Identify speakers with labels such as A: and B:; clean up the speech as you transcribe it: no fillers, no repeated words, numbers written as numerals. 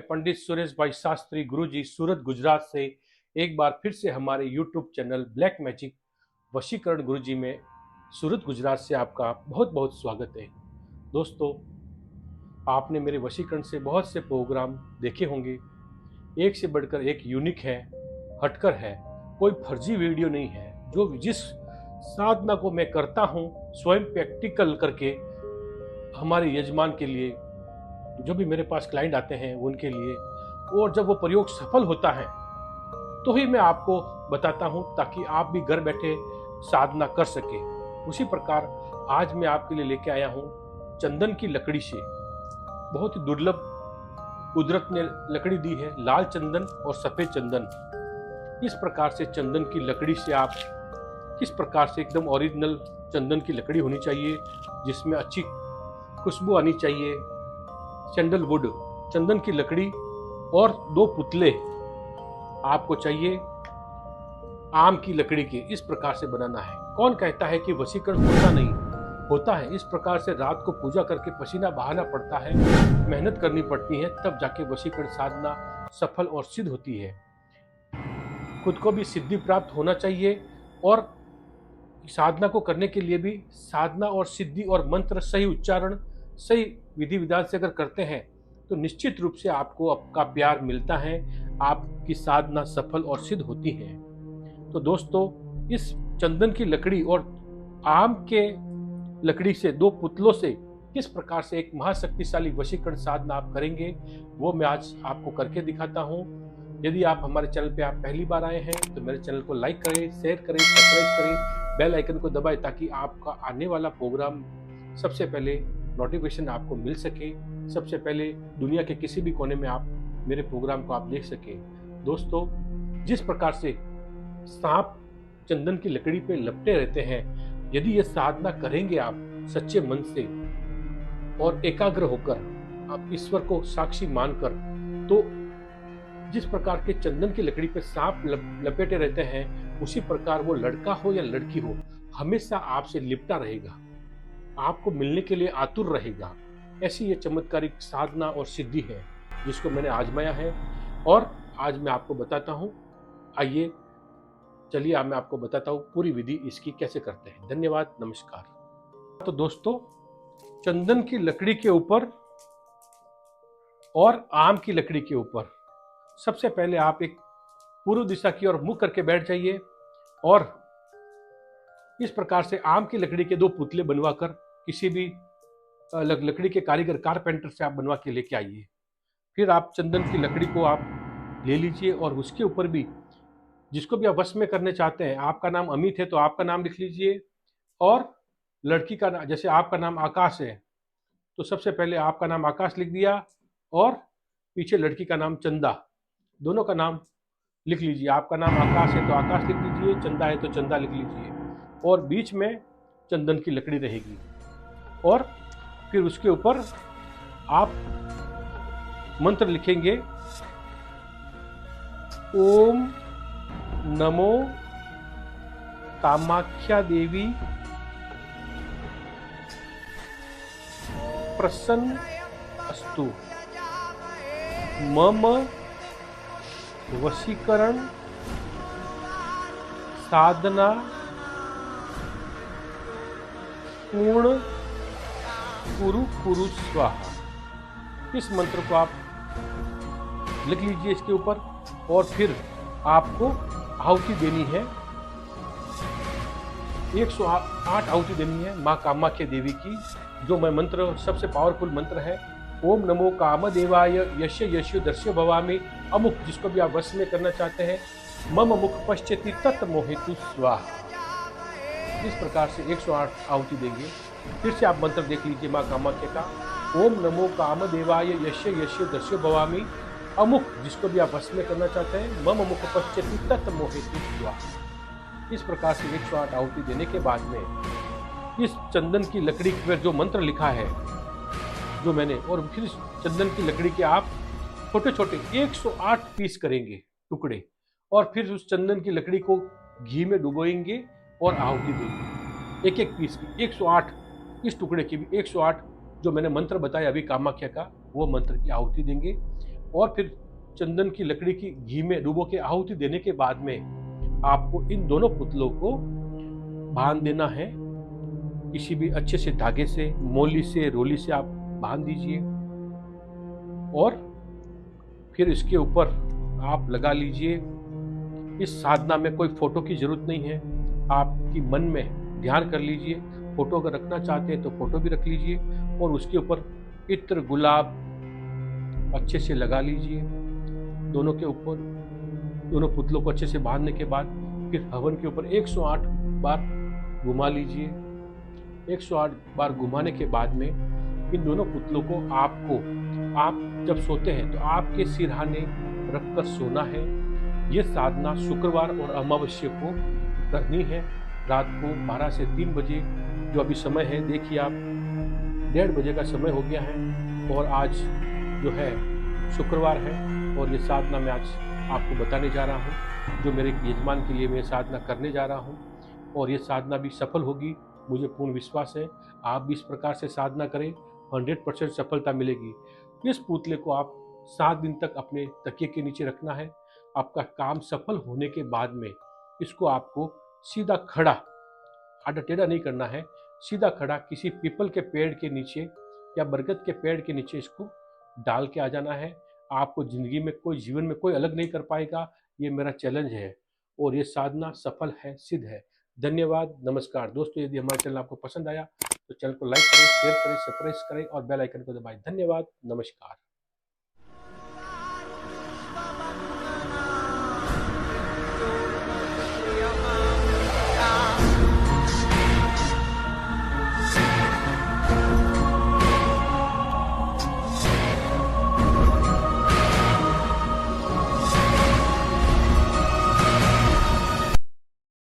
A: पंडित सुरेश भाई शास्त्री गुरुजी सूरत गुजरात से एक बार फिर से हमारे यूट्यूब चैनल ब्लैक मैजिक वशीकरण गुरुजी में सूरत गुजरात से आपका बहुत बहुत स्वागत है। दोस्तों, आपने मेरे वशीकरण से बहुत से प्रोग्राम देखे होंगे। एक से बढ़कर एक यूनिक है, हटकर है, कोई फर्जी वीडियो नहीं है। जो जिस साधना को मैं करता हूँ स्वयं प्रैक्टिकल करके हमारे यजमान के लिए, जो भी मेरे पास क्लाइंट आते हैं उनके लिए, और जब वो प्रयोग सफल होता है तो ही मैं आपको बताता हूं ताकि आप भी घर बैठे साधना कर सके। उसी प्रकार आज मैं आपके लिए लेके आया हूं चंदन की लकड़ी से, बहुत ही दुर्लभ कुदरत ने लकड़ी दी है, लाल चंदन और सफेद चंदन। इस प्रकार से चंदन की लकड़ी से आप किस प्रकार से एकदम ओरिजिनल चंदन की लकड़ी होनी चाहिए, जिसमें अच्छी खुशबू आनी चाहिए। सैंडलवुड चंदन की लकड़ी और 2 पुतले आपको चाहिए आम की लकड़ी के। इस प्रकार से बनाना है। कौन कहता है कि वशीकरण होता नहीं? होता है। इस प्रकार से रात को पूजा करके पसीना बहाना पड़ता है, मेहनत करनी पड़ती है, तब जाके वशीकरण साधना सफल और सिद्ध होती है। खुद को भी सिद्धि प्राप्त होना चाहिए, और साधना को करने के लिए भी साधना और सिद्धि और मंत्र सही उच्चारण, सही विधि विधान से अगर करते हैं तो निश्चित रूप से आपको आपका प्यार मिलता है, आपकी साधना सफल और सिद्ध होती है। तो दोस्तों, इस चंदन की लकड़ी और आम के लकड़ी से 2 पुतलों से किस प्रकार से एक महाशक्तिशाली वशीकरण साधना आप करेंगे, वो मैं आज आपको करके दिखाता हूँ। यदि आप हमारे चैनल पे आप पहली बार आए हैं तो मेरे चैनल को लाइक करें, शेयर करें, सब्सक्राइब करें, बेल आइकन को दबाएं ताकि आपका आने वाला प्रोग्राम सबसे पहले नोटिफिकेशन आपको मिल सके, सबसे पहले दुनिया के किसी भी कोने में आप मेरे प्रोग्राम को आप देख सके। दोस्तों, जिस प्रकार से सांप चंदन की लकड़ी पे लपटे रहते हैं, यदि ये साधना करेंगे आप सच्चे मन से और एकाग्र होकर, आप ईश्वर को साक्षी मानकर, तो जिस प्रकार के चंदन की लकड़ी पे सांप लपेटे रहते हैं, उसी प्रकार वो लड़का हो या लड़की हो, हमेशा आपसे लिपटा रहेगा, आपको मिलने के लिए आतुर रहेगा। ऐसी ये चमत्कारिक साधना और सिद्धि है जिसको मैंने आजमाया है, और आज मैं आपको बताता हूँ। आइए चलिए, अब मैं आपको बताता हूँ पूरी विधि इसकी कैसे करते हैं। धन्यवाद, नमस्कार। तो दोस्तों, चंदन की लकड़ी के ऊपर और आम की लकड़ी के ऊपर सबसे पहले आप एक पूर्व दिशा की ओर मुख करके बैठ जाइए, और इस प्रकार से आम की लकड़ी के 2 पुतले बनवाकर किसी भी लकड़ी के कारीगर कारपेंटर से आप बनवा के लेके आइए। फिर आप चंदन की लकड़ी को आप ले लीजिए, और उसके ऊपर भी जिसको भी आप वश में करने चाहते हैं, आपका नाम अमित है तो आपका नाम लिख लीजिए, और लड़की का नाम, जैसे आपका नाम आकाश है तो सबसे पहले आपका नाम आकाश लिख दिया, और पीछे लड़की का नाम चंदा, दोनों का नाम लिख लीजिए। आपका नाम आकाश है तो आकाश लिख लीजिए, चंदा है तो चंदा लिख लीजिए, और बीच में चंदन की लकड़ी रहेगी। और फिर उसके ऊपर आप मंत्र लिखेंगे, ओम नमो कामाख्या देवी प्रसन्न अस्तु, मम वशीकरण साधना पूर्ण कुरु कुरु स्वाहा। इस मंत्र को आप लिख लीजिए इसके ऊपर, और फिर आपको आहुति देनी है। 108 आहुति देनी है माँ कामाख्या देवी की, जो मैं मंत्र सबसे पावरफुल मंत्र है। ओम नमो कामदेवाय यश यश दर्श्य भवामि अमुक, जिसको भी आप वश में करना चाहते हैं, मम मुख पश्यति तत् मोहितु स्वाहा। इस प्रकार से 108 आहुति देंगे। फिर से आप मंत्र देख लीजिए माँ कामाख्या का, ओम नमो कामदेवाय यश यश दर्श्य भवामि अमुक, जिसको भी आप वश में करना चाहते हैं, मम मुख पश्यति तत् मोहितु स्वाहा। इस प्रकार से 108 आहुति देने के बाद में इस चंदन की लकड़ी पर जो मंत्र लिखा है जो मैंने, और फिर इस चंदन की लकड़ी के आप छोटे छोटे 108 पीस करेंगे, टुकड़े, और फिर उस चंदन की लकड़ी को घी में डुबोएंगे और आहुति देंगे। एक एक पीस की 108, इस टुकड़े की भी 108 जो मैंने मंत्र बताया अभी कामाख्या का, वो मंत्र की आहुति देंगे। और फिर चंदन की लकड़ी की घी में डुबो के आहुति देने के बाद में आपको इन दोनों पुतलों को बांध देना है। किसी भी अच्छे से धागे से, मोली से, रोली से आप बांध दीजिए और फिर इसके ऊपर आप लगा लीजिए। इस साधना में कोई फोटो की जरूरत नहीं है, आपकी मन में ध्यान कर लीजिए। फोटो अगर रखना चाहते हैं तो फोटो भी रख लीजिए और उसके ऊपर इत्र गुलाब अच्छे से लगा लीजिए। दोनों के ऊपर, दोनों पुतलों को अच्छे से बांधने के बाद फिर हवन के ऊपर 108 बार घुमा लीजिए। 108 बार घुमाने के बाद में इन दोनों पुतलों को आप जब सोते हैं तो आपके सिरहाने रखकर सोना है। ये साधना शुक्रवार और अमावस्या को करनी है। रात को 12 से 3 बजे, जो अभी समय है देखिए आप 1:30 बजे का समय हो गया है और आज जो है शुक्रवार है और ये साधना मैं आज आपको बताने जा रहा हूँ, जो मेरे यजमान के लिए मैं साधना करने जा रहा हूँ और ये साधना भी सफल होगी, मुझे पूर्ण विश्वास है। आप भी इस प्रकार से साधना करें, 100% सफलता मिलेगी। इस पुतले को आप 7 दिन तक अपने तकिए के नीचे रखना है। आपका काम सफल होने के बाद में इसको आपको सीधा खड़ा, आधा टेढ़ा नहीं करना है, सीधा खड़ा किसी पीपल के पेड़ के नीचे या बरगद के पेड़ के नीचे इसको डाल के आ जाना है। आपको जिंदगी में कोई, जीवन में कोई अलग नहीं कर पाएगा, ये मेरा चैलेंज है और ये साधना सफल है, सिद्ध है। धन्यवाद, नमस्कार दोस्तों। यदि हमारा चैनल आपको पसंद आया तो चैनल को लाइक करें, शेयर करें, सब्सक्राइब करें और बेल आइकन को दबाएं। धन्यवाद, नमस्कार।